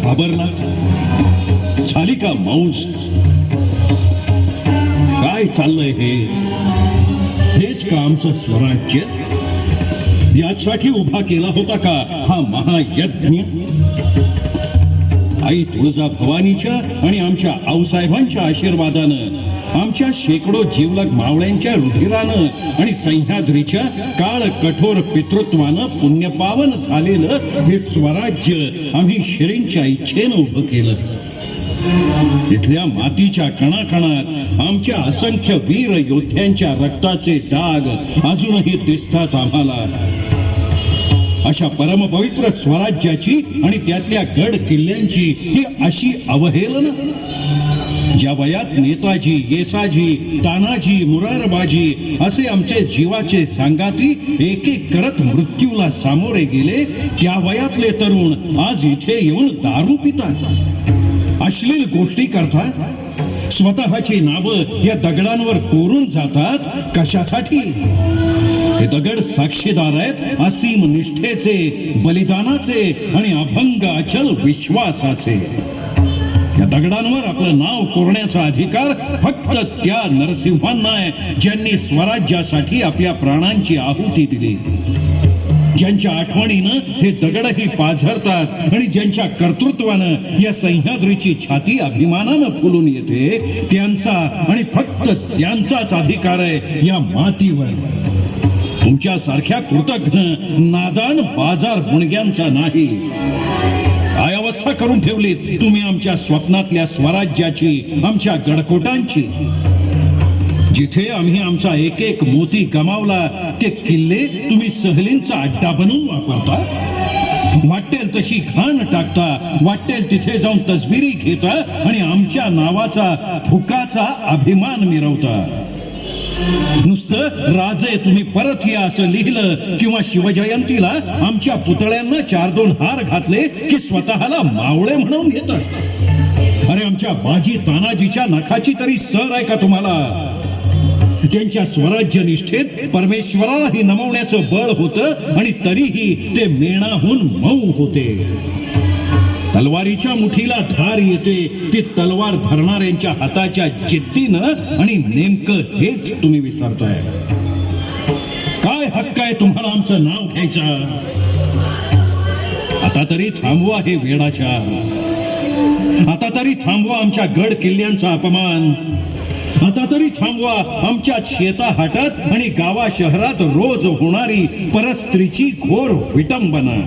घाबरलात? झाली का मौज? काय चाललंय हेच का आमचं स्वराज्य? यासाठी उभा केला होता का हा महायज्ञ? आई तुळजा भवानीच्या आणि आमच्या आऊसाहेबांच्या आशीर्वादानं, आमच्या शेकडो जीवलग मावळ्यांच्या रुधिरानं आणि सह्याद्रीच्या काळ कठोर पितृत्वानं पुण्यपावन झालेलं हे स्वराज्य आम्ही श्रींच्या इच्छेनं उभं केलं. इथल्या मातीच्या कणाकणात आमच्या असंख्य वीर योद्ध्यांच्या रक्ताचे डाग अजूनही दिसतात आम्हाला. अशा परमपवित्र स्वराज्याची आणि त्यातल्या गड किल्ल्यांची ही अशी अवहेलना? ज्या वयात नेताजी, येसाजी, तानाजी, मुरारबाजी असे आमचे जीवाचे सांगाती एक एक करत मृत्यूला सामोरे गेले, त्या वयातले तरुण आज इथे येऊन दारू पितात, अश्लील गोष्टी करतात, स्वतःची नावं या दगडांवर कोरून जातात. कशासाठी? हे दगड साक्षीदार आहेत असीम निष्ठेचे, बलिदानाचे आणि अभंग अचल विश्वासाचे. या दगडांवर आपलं नाव कोरण्याचा अधिकार फक्त त्या नरसिंहांना आहे ज्यांनी स्वराज्यासाठी आपल्या प्राणांची आहुती दिली, ज्यांच्या आठवणीनं हे दगडही पाझरतात आणि ज्यांच्या कर्तृत्वानं या सह्याद्रीची छाती अभिमानानं फुलून येते. त्यांचा आणि फक्त त्यांचाच अधिकार आहे या मातीवर. तुमच्या सारख्या कृतघ्न नादान बाजार गुणग्यांचा नाही. काय अवस्था करून ठेवलीत तुम्ही आमच्या स्वप्नातल्या स्वराज्याची, आमच्या गडकोटांची. जिथे आम्ही आमचा एक एक मोती गमावला ते किल्ले तुम्ही सहलींचा अड्डा बनवून वापरता. वाटेल तशी घाण टाकता, वाटेल तिथे जाऊन तस्बिरी घेता आणि आमच्या नावाचा फुकाचा अभिमान मिरवता. नुसतं राजे तुम्ही परत या असं लिहिलं किंवा शिवजयंतीला आमच्या पुतळ्यांना 4-2 हार घातले की स्वतःला मावळे म्हणून घेतात. अरे आमच्या बाजी तानाजीच्या नखाची तरी सर आहे का तुम्हाला? त्यांच्या स्वराज्य निष्ठेत परमेश्वरालाही नमवण्याचं बळ होतं आणि तरीही ते मेणाहून मऊ होते. तलवारीच्या मुठीला धार येते ती तलवार धरणाऱ्यांच्या हाताच्या जिद्दीनं, आणि नेमकं हेच तुम्ही विसरताय. काय हक्क आहे तुम्हाला आमचं नाव घ्यायचा? आता तरी थांबवा हे वेडाचार. आता तरी थांबवा आमच्या गड किल्ल्यांचा अपमान. आता तरी थांबवा आमच्या शेताहाटात आणि गावा शहरात रोज होणारी परस्त्रीची घोर विटंबना.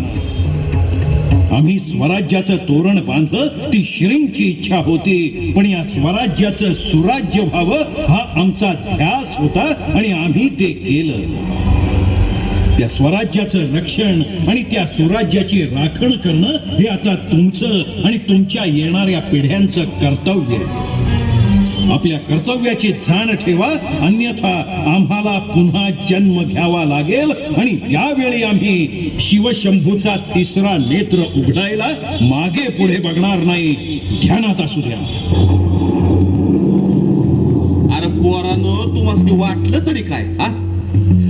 आम्ही स्वराज्याचं तोरण बांधलं ती श्रींची इच्छा होती, पण या स्वराज्याचं सुराज्य व्हावं हा आमचा ध्यास होता आणि आम्ही ते केलं. त्या स्वराज्याचं रक्षण आणि त्या सुराज्याची राखण करणं हे आता तुमचं आणि तुमच्या येणाऱ्या पिढ्यांचं कर्तव्य आहे. आपल्या कर्तव्याची जाण ठेवा, अन्यथा आम्हाला पुन्हा जन्म घ्यावा लागेल आणि यावेळी आम्ही शिवशंभूचा 3रा नेत्र उघडायला मागे पुढे बघणार नाही. ध्यानात असू द्या. अरे पोरांनो, तुम्हाला वाटलं तरी काय?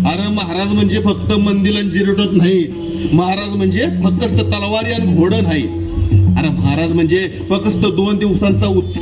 अरे महाराज म्हणजे फक्त मंदिर जिरटत नाही. महाराज म्हणजे फक्त तलवारी आणि घोडं नाही. अरे महाराज म्हणजे फक्त 2 दिवसांचा उत्सव